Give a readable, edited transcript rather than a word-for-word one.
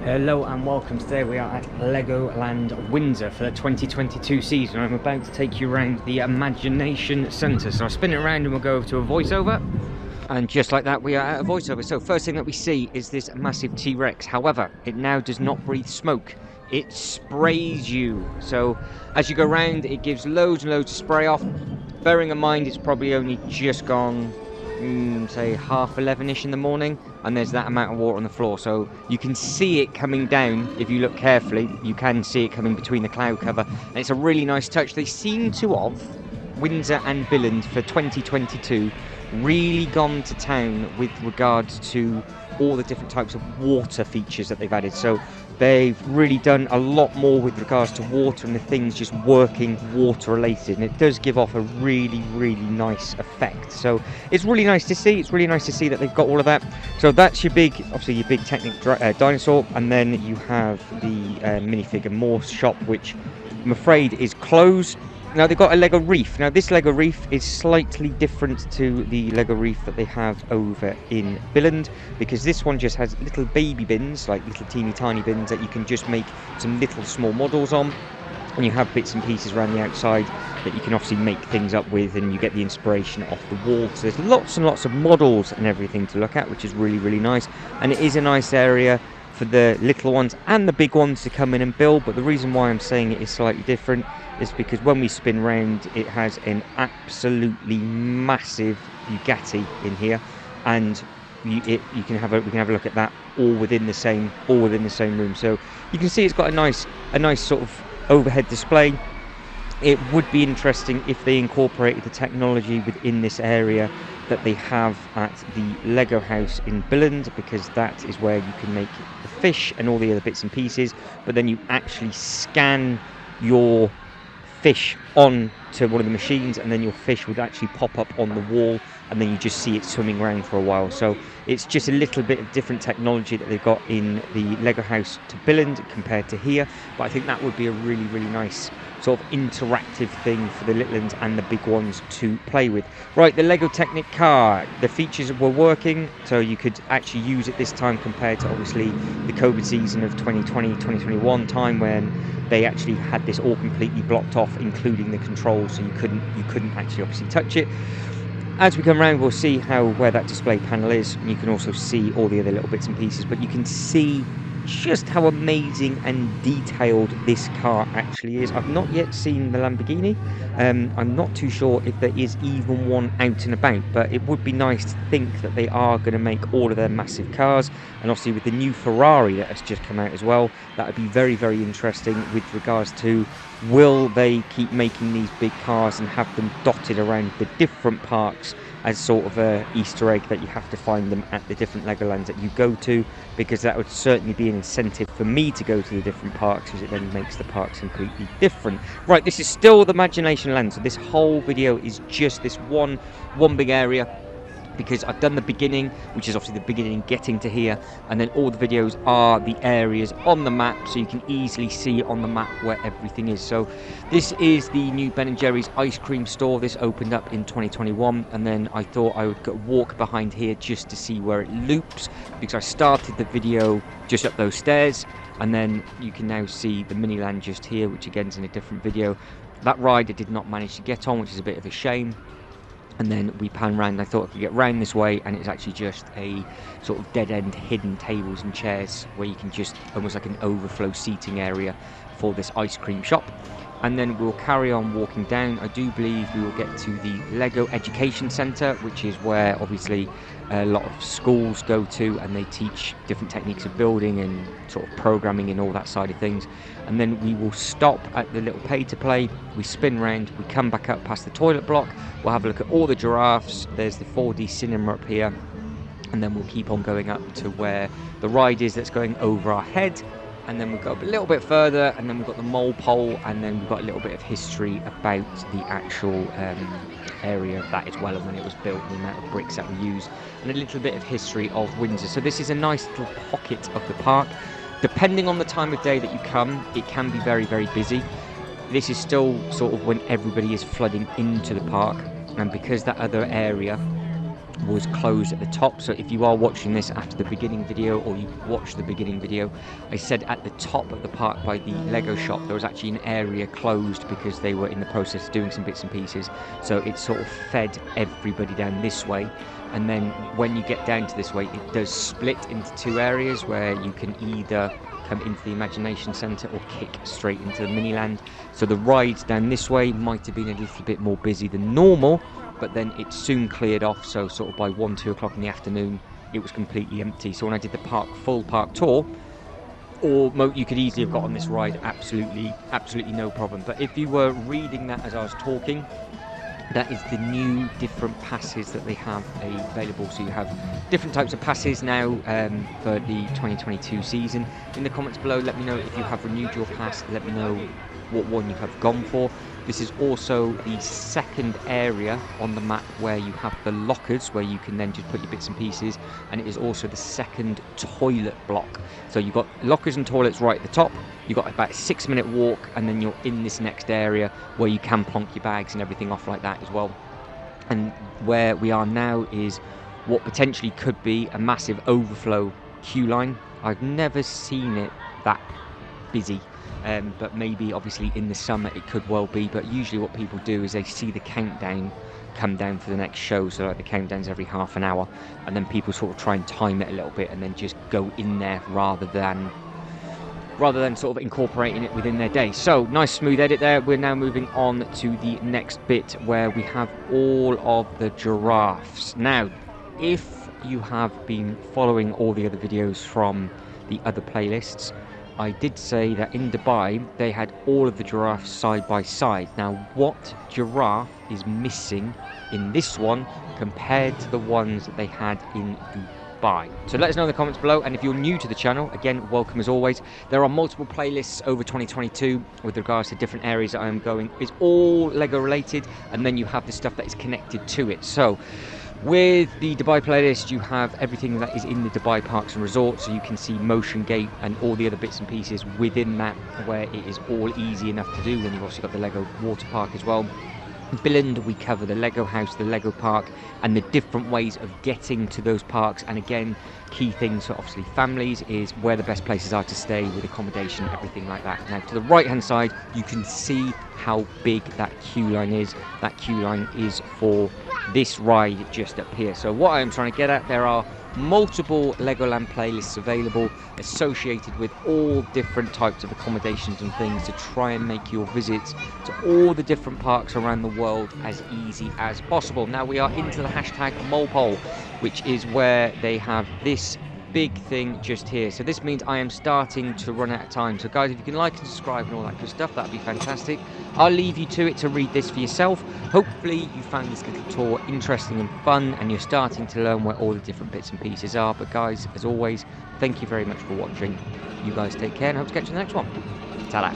Hello and welcome. Today we are at Legoland Windsor for the 2022 season. I'm about to take you around the Imagination Centre. So I'll spin it around and we'll go over to a voiceover. And just like that, we are at a voiceover. So first thing that we see is this massive T-Rex. However, it now does not breathe smoke. It sprays you. So as you go around, it gives loads and loads of spray off. Bearing in mind, it's probably only just gone, say 11:30ish in the morning, and there's that amount of water on the floor, so you can see it coming down. If you look carefully, you can see it coming between the cloud cover, and it's a really nice touch. They seem to have, Windsor and Billund for 2022, really gone to town with regards to all the different types of water features that they've added. So they've really done a lot more with regards to water and the things just working water related, and it does give off a really nice effect. So it's really nice to see. It's really nice to see that they've got all of that. So that's your big, obviously your big Technic dinosaur, and then you have the minifigure Morse shop, which I'm afraid is closed. Now they've got a Lego Reef. Now this Lego Reef is slightly different to the Lego Reef that they have over in Billund, because this one just has little baby bins, like little teeny tiny bins that you can just make some little small models on, and you have bits and pieces around the outside that you can obviously make things up with, and you get the inspiration off the wall. So there's lots and lots of models and everything to look at, which is really nice, and it is a nice area for the little ones and the big ones to come in and build. But the reason why I'm saying it is slightly different is because when we spin round, it has an absolutely massive Bugatti in here, and we can have a look at that all within the same room. So you can see it's got a nice sort of overhead display. It would be interesting if they incorporated the technology within this area that they have at the Lego house in Billund, because that is where you can make the fish and all the other bits and pieces, but then you actually scan your fish on to one of the machines, and then your fish would actually pop up on the wall, and then you just see it swimming around for a while. So it's just a little bit of different technology that they've got in the Lego house to Billund compared to here, but I think that would be a really nice sort of interactive thing for the little ones and the big ones to play with. Right, the Lego Technic car, the features were working, so you could actually use it this time compared to obviously the COVID season of 2020-2021 time, when they actually had this all completely blocked off, including the controls, so you couldn't actually obviously touch it. As we come around, we'll see where that display panel is, and you can also see all the other little bits and pieces, but you can see just how amazing and detailed this car actually is. I've not yet seen the Lamborghini. I'm not too sure if there is even one out and about, but it would be nice to think that they are going to make all of their massive cars, and obviously with the new Ferrari that has just come out as well, that would be very interesting with regards to, will they keep making these big cars and have them dotted around the different parks as sort of a Easter egg that you have to find them at the different Legolands that you go to, because that would certainly be an incentive for me to go to the different parks, because it then makes the parks completely different. Right, this is still the Imagination Land, so this whole video is just this one big area, because I've done the beginning, which is obviously the beginning getting to here, and then all the videos are the areas on the map, so you can easily see on the map where everything is. So this is the new Ben & Jerry's ice cream store. This opened up in 2021, and then I thought I would walk behind here just to see where it loops, because I started the video just up those stairs, and then you can now see the Miniland just here, which again is in a different video. That ride I did not manage to get on, which is a bit of a shame. And then we pan round. I thought I could get round this way, and it's actually just a sort of dead end hidden tables and chairs where you can just, almost like an overflow seating area for this ice cream shop. And then we'll carry on walking down. I do believe we will get to the Lego Education Centre, which is where obviously a lot of schools go to, and they teach different techniques of building and sort of programming and all that side of things. And then we will stop at the little pay to play, we spin round, we come back up past the toilet block, we'll have a look at all the giraffes, there's the 4D cinema up here, and then we'll keep on going up to where the ride is that's going over our head. And then we'll go up a little bit further, and then we've got the mole pole, and then we've got a little bit of history about the actual area of that as well, and when it was built, the amount of bricks that were used, and a little bit of history of Windsor. So this is a nice little pocket of the park. Depending on the time of day that you come, it can be very busy. This is still sort of when everybody is flooding into the park, and because that other area was closed at the top. So if you are watching this after the beginning video, or you watched the beginning video, I said at the top of the park by the Lego shop there was actually an area closed because they were in the process of doing some bits and pieces. So it sort of fed everybody down this way, and then when you get down to this way it does split into two areas where you can either come into the Imagination Centre or kick straight into the Miniland. So the rides down this way might have been a little bit more busy than normal, but then it soon cleared off. So sort of by 1-2 o'clock in the afternoon it was completely empty. So when I did the full park tour, or you could easily have got on this ride absolutely no problem. But if you were reading that as I was talking, that is the new different passes that they have available. So you have different types of passes now for the 2022 season. In the comments below, let me know if you have renewed your pass. Let me know what one you have gone for. This is also the second area on the map where you have the lockers, where you can then just put your bits and pieces, and it is also the second toilet block. So you've got lockers and toilets right at the top. You've got about a 6-minute walk, and then you're in this next area where you can plonk your bags and everything off like that as well. And where we are now is what potentially could be a massive overflow queue line. I've never seen it that busy. But maybe obviously in the summer it could well be. But usually what people do is they see the countdown come down for the next show, so like the countdown's every half an hour, and then people sort of try and time it a little bit and then just go in there rather than sort of incorporating it within their day. So nice smooth edit there. We're now moving on to the next bit where we have all of the giraffes. Now if you have been following all the other videos from the other playlists, I did say that in Dubai they had all of the giraffes side by side. Now what giraffe is missing in this one compared to the ones that they had in Dubai? So let us know in the comments below, and if you're new to the channel, again, welcome as always. There are multiple playlists over 2022 with regards to different areas that I am going. It's all Lego related, and then you have the stuff that is connected to it. So with the Dubai playlist, you have everything that is in the Dubai parks and resorts, so you can see Motion Gate and all the other bits and pieces within that, where it is all easy enough to do. Then you've also got the Lego water park as well. Billund, we cover the Lego house, the Lego park, and the different ways of getting to those parks. And again, key things for obviously families is where the best places are to stay with accommodation, everything like that. Now to the right hand side, you can see how big that queue line is. That queue line is for this ride just up here. So what I'm trying to get at, there are multiple Legoland playlists available associated with all different types of accommodations and things to try and make your visits to all the different parks around the world as easy as possible. Now we are into the hashtag Molpole, which is where they have this big thing just here. So this means I am starting to run out of time. So guys, if you can like and subscribe and all that good stuff, that'd be fantastic. I'll leave you to it to read this for yourself. Hopefully you found this little tour interesting and fun, and you're starting to learn where all the different bits and pieces are. But guys, as always, thank you very much for watching. You guys take care, and I hope to catch you in the next one. Ta-da.